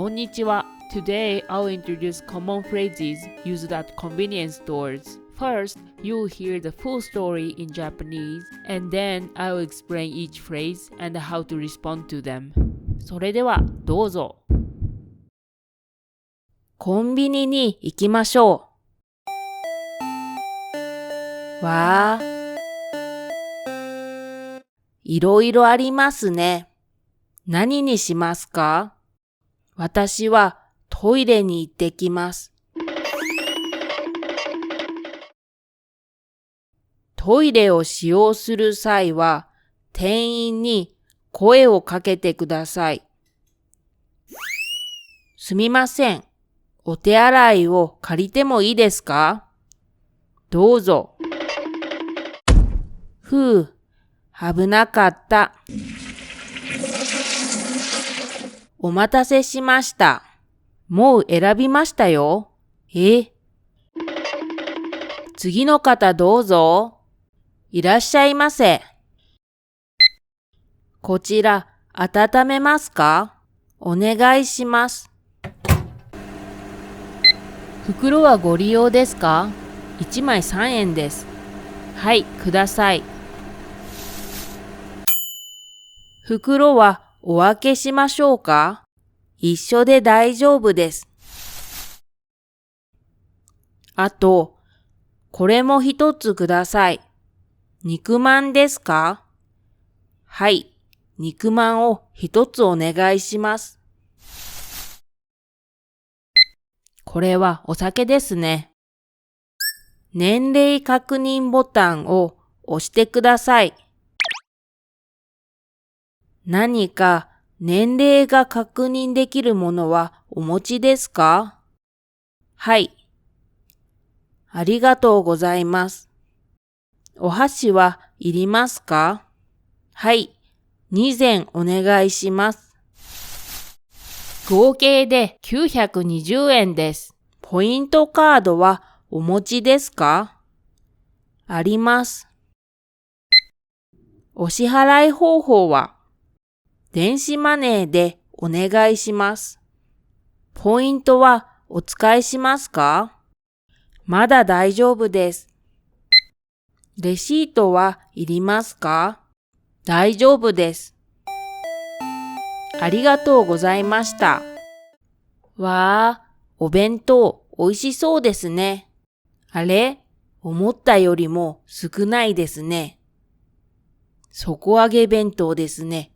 こんにちは。Today I'll introduce common phrases used at convenience stores. First, you'll hear the full story in Japanese, and then I'll explain each phrase and how to respond to them. それではどうぞ。コンビニに行きましょう。わあ、いろいろありますね。何にしますか？私はトイレに行ってきます。トイレを使用する際は、店員に声をかけてください。すみません。お手洗いを借りてもいいですか？どうぞ。ふう、危なかった。お待たせしました。もう選びましたよ。次の方どうぞ。いらっしゃいませ。こちら、温めますか？お願いします。袋はご利用ですか？1枚3円です。はい、ください。袋はお分けしましょうか？一緒で大丈夫です。あと、これも一つください。肉まんですか？はい、肉まんを一つお願いします。これはお酒ですね。年齢確認ボタンを押してください。何か年齢が確認できるものはお持ちですか？はい。ありがとうございます。お箸はいりますか？はい。2膳お願いします。合計で920円です。ポイントカードはお持ちですか？あります。お支払い方法は電子マネーでお願いします。ポイントはお使いしますか？まだ大丈夫です。レシートはいりますか？大丈夫です。ありがとうございました。わあ、お弁当美味しそうですね。あれ？思ったよりも少ないですね。底上げ弁当ですね。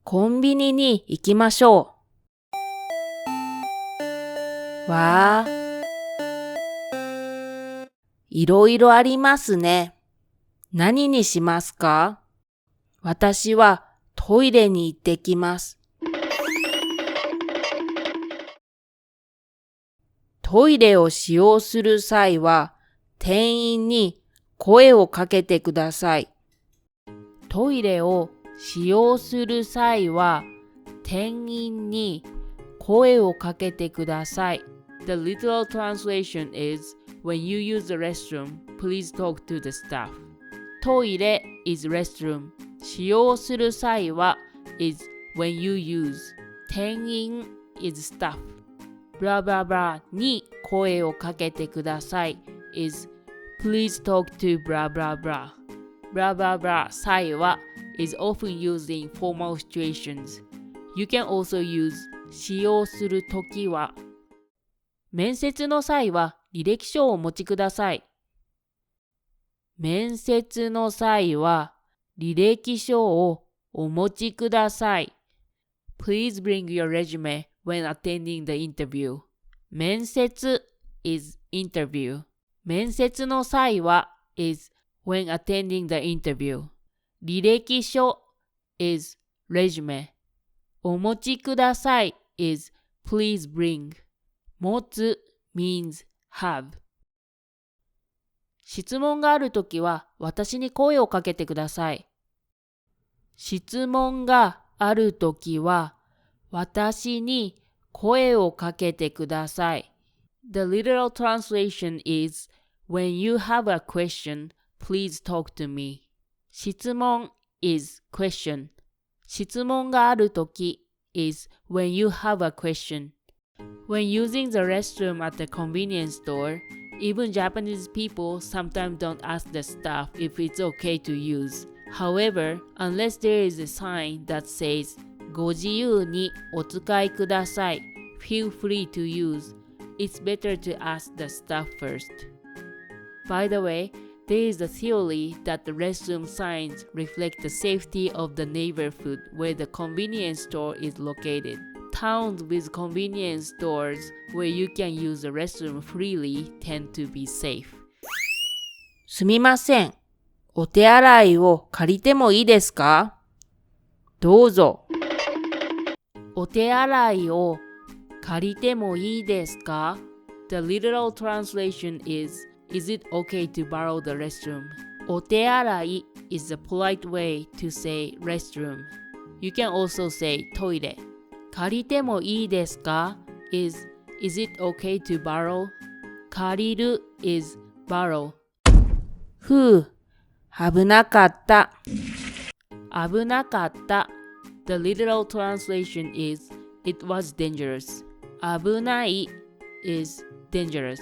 コンビニに行きましょう。わあ、いろいろありますね。何にしますか？私はトイレに行ってきます。トイレを使用する際は、店員に声をかけてください。トイレを使用する際は、店員に声をかけてください。The literal translation is, when you use the restroom, please talk to the staff. トイレ is restroom. 使用する際は is when you use. 店員 is staff. ブラブラブラに声をかけてください is please talk to ブラブラブラ。ブラブラブラ際は is often used in formal situations. You can also use 使用するときは面接の際は履歴書をお持ちください。面接の際は履歴書をお持ちください。Please bring your resume when attending the interview. 面接 is interview. 面接の際は is when attending the interview. 履歴書 is resume. お持ちください is please bring. 持つ means have. 質問があるときは私に声をかけてください。質問があるときは私に声をかけてください。The literal translation is, when you have a question, please talk to me. 質問 is question. 質問があるとき is when you have a question. When using the restroom at the convenience store, even Japanese people sometimes don't ask the staff if it's okay to use. However, unless there is a sign that says ご自由にお使いください Feel free to use, it's better to ask the staff first. By the way, there is a theory that the restroom signs reflect the safety of the neighborhood where the convenience store is located. Towns with convenience stores where you can use the restroom freely tend to be safe. すみません。お手洗いを借りてもいいですか？どうぞ。お手洗いを借りてもいいですか？ The literal translation is it okay to borrow the restroom? お手洗い is a polite way to say restroom. You can also say トイレ。借りてもいいですか is it okay to borrow? 借りる is borrow. ふう、危なかった。危なかった。The literal translation is it was dangerous. 危ない is dangerous.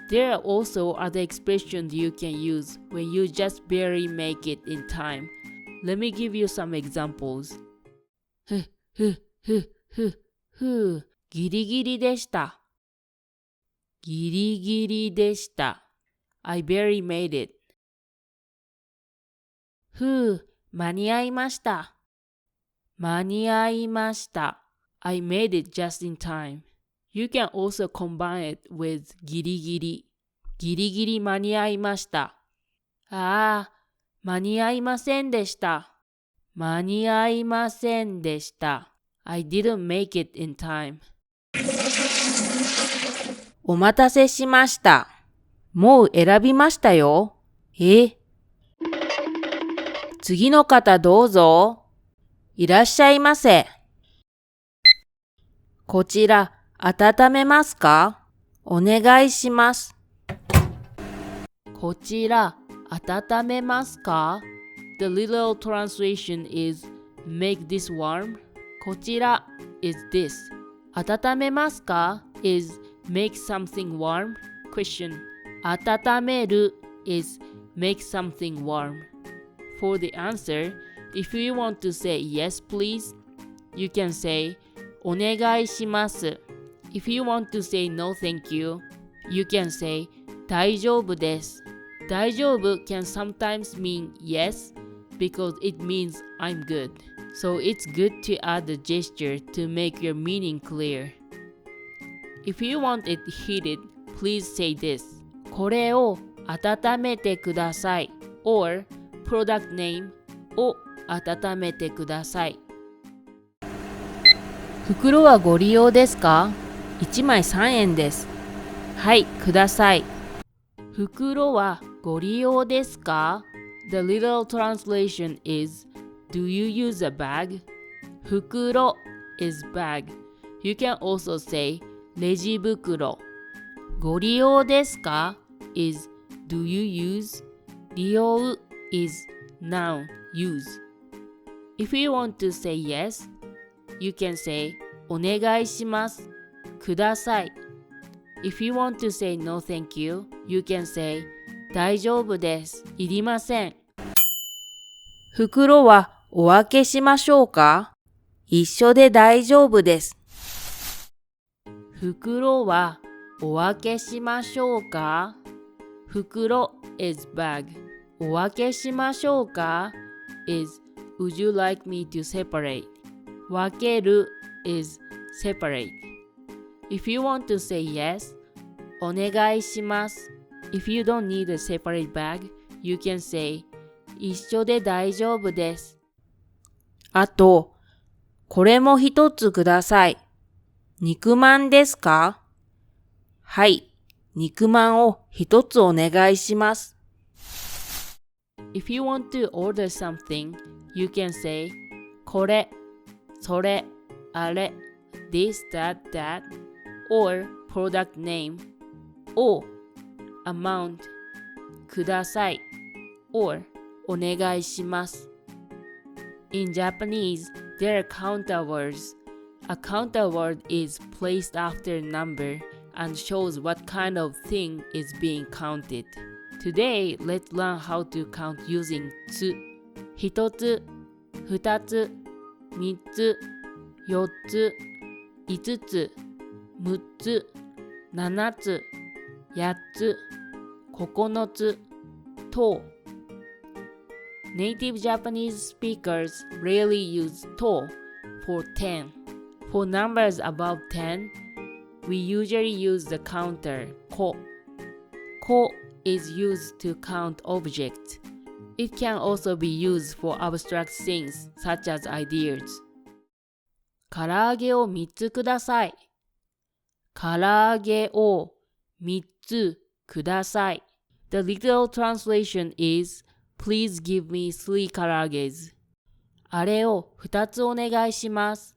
There are also other expressions you can use when you just barely make it in time. Let me give you some examples. ギリギリでした。ギリギリでした。I barely made it. 間に合いました。間に合いました。I made it just in time. You can also combine it with ギリギリ。ギリギリ間に合いました。ああ、間に合いませんでした。間に合いませんでした。I didn't make it in time. お待たせしました。もう選びましたよ。次の方どうぞ。いらっしゃいませ。こちら、温めますか？お願いします。こちら、温めますか？ The literal translation is make this warm. こちら is this. 温めますか is make something warm. Question. 温める is make something warm. For the answer, if you want to say yes please, you can say お願いします。If you want to say no thank you, you can say 大丈夫です。大丈夫 can sometimes mean yes because it means I'm good. So it's good to add the gesture to make your meaning clear. If you want it heated, please say this. これを温めてください or product name を温めてください。袋はご利用ですか？ 1 枚3円です。はい、ください。袋はご利用ですか？ The literal translation is Do you use a bag? 袋 is bag. You can also say レジ袋。ご利用ですか is Do you use? 利用 is noun, use. If you want to say yes, you can say お願いします。ください。If you want to say no thank you, you can say 大丈夫です。いりません。袋はお分けしましょうか？一緒で大丈夫です。袋はお分けしましょうか？袋 is bag. お分けしましょうか is Would you like me to separate? 分ける is separate. If you want to say yes, お願いします。If you don't need a separate bag, you can say 一緒で大丈夫です。あと、これも一つください。肉まんですか？はい、肉まんを一つお願いします。If you want to order something, you can say これ、それ、あれ、this, that, that, or product name, or amount, ください、or お願いします。In Japanese, there are counter words. A counter word is placed after a number and shows what kind of thing is being counted. Today, let's learn how to count using つ。一つ、二つ、三つ、四つ、五つ、六つ、七つ、八つ、9つ、と。Native Japanese speakers rarely use と for 10. For numbers above 10, we usually use the counter こ。こ is used to count objects. It can also be used for abstract things such as ideas. 唐揚げを3つください。唐揚げを3つください。The literal translation is, Please give me 3 karages. あれを2つお願いします。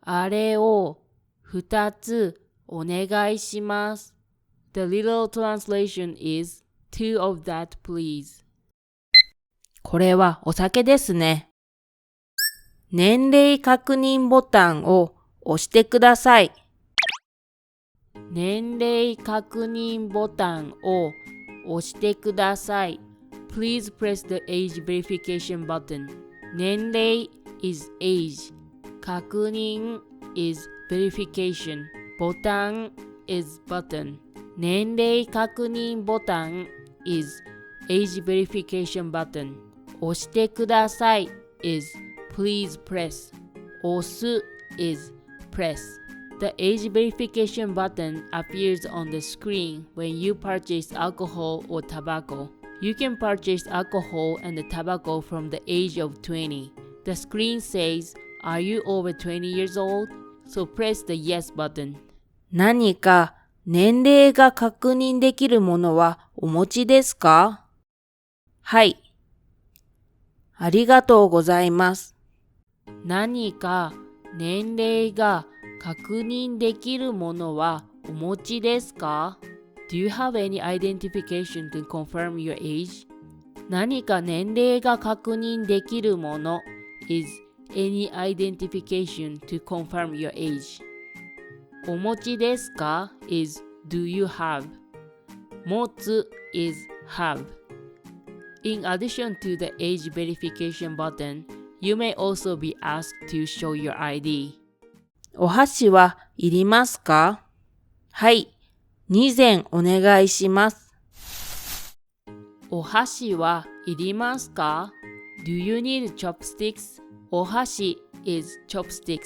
あれを2つお願いします。The literal translation is, 2 of that please. これはお酒ですね。年齢確認ボタンを押してください。年齢確認ボタンを押してください。Please press the age verification button. 年齢 is age. 確認 is verification. ボタン is button. 年齢確認ボタン is age verification button. 押してください is please press. 押す is press. The age verification button appears on the screen when you purchase alcohol or tobacco. You can purchase alcohol and tobacco from the age of 20. The screen says, Are you over 20 years old? So press the yes button. 何か年齢が確認できるものはお持ちですか？はい。ありがとうございます。何か年齢が確認できるものはお持ちですか？ Do you have any identification to confirm your age? 何か年齢が確認できるもの is any identification to confirm your age. お持ちですか is do you have. 持つ is have. In addition to the age verification button, you may also be asked to show your ID. お箸はいりますか？はい。2膳お願いします。お箸はいりますか？ Do you need chopsticks? お箸 is chopsticks.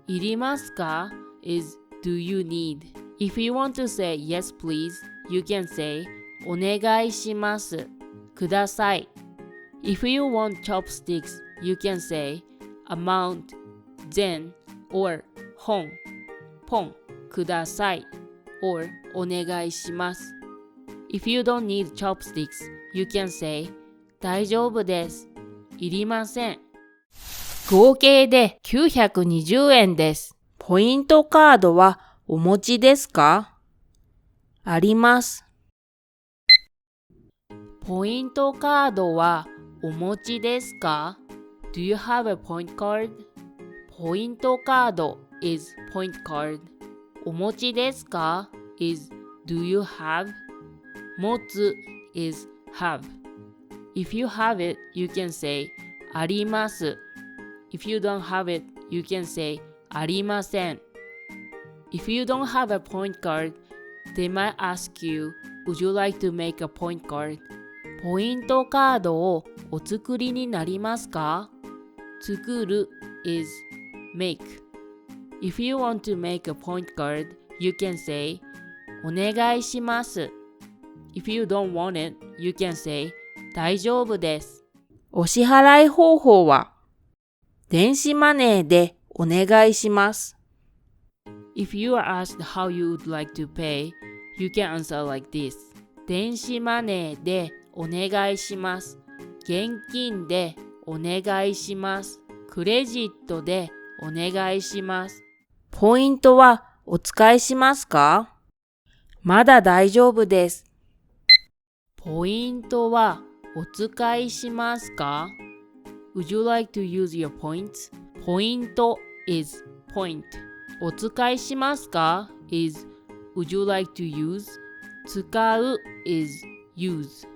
いりますか is do you need. If you want to say yes please, you can say お願いします。ください。If you want chopsticks, you can say amount, 膳 or 本、ポン、ください or お願いします。If you don't need chopsticks, you can say 大丈夫です。いりません。合計で920円です。ポイントカードはお持ちですか？あります。ポイントカードはお持ちですか？ Do you have a point card? ポイントカード is point card. お持ちですか is do you have? 持つ is have. If you have it, you can say あります。If you don't have it, you can say ありません。If you don't have a point card, they might ask you, would you like to make a point card? ポイントカードをお作りになりますか？作る is make. If you want to make a point card, you can say お願いします。If you don't want it, you can say 大丈夫です。お支払い方法は電子マネーでお願いします。If you are asked how you would like to pay, you can answer like this. 電子マネーでお願いします。現金でお願いします。クレジットでお願いします。ポイントはお使いしますか？まだ大丈夫です。ポイントはお使いしますか？ Would you like to use your points? ポイント is point. お使いしますか is Would you like to use? 使う is use.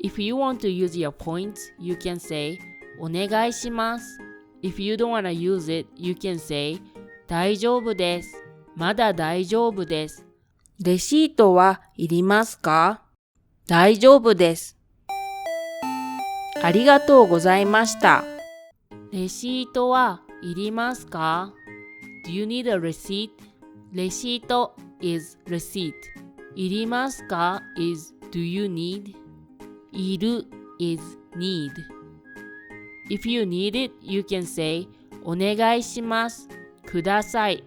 If you want to use your points, you can say お願いします。If you don't want to use it, you can say 大丈夫です。まだ大丈夫です。レシートはいりますか？大丈夫です。ありがとうございました。レシートはいりますか？ Do you need a receipt? レシート is receipt. いりますか is do you need? いる is need. If you need it, you can say お願いします。ください。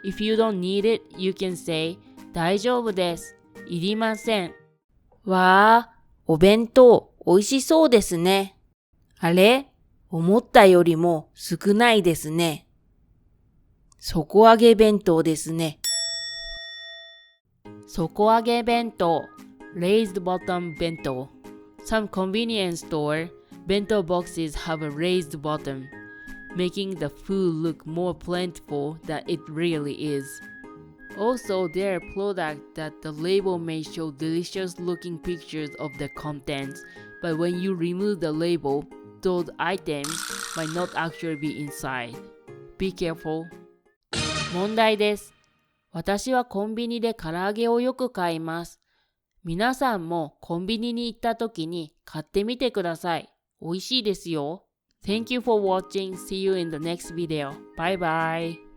If you don't need it, you can say 大丈夫です。いりません。わあ、お弁当おいしそうですね。あれ？思ったよりも少ないですね。底上げ弁当ですね。底上げ弁当 raised bottom 弁当 Some convenience store bento boxes have a raised bottom, making the food look more plentiful than it really is. Also, there are products that the label may show delicious looking pictures of the contents, but when you remove the label, those items might not actually be inside. Be careful. 問題です。私はコンビニで唐揚げをよく買います。皆さんもコンビニに行った時に買ってみてください。美味しいですよ。Thank you for watching. See you in the next video. Bye bye.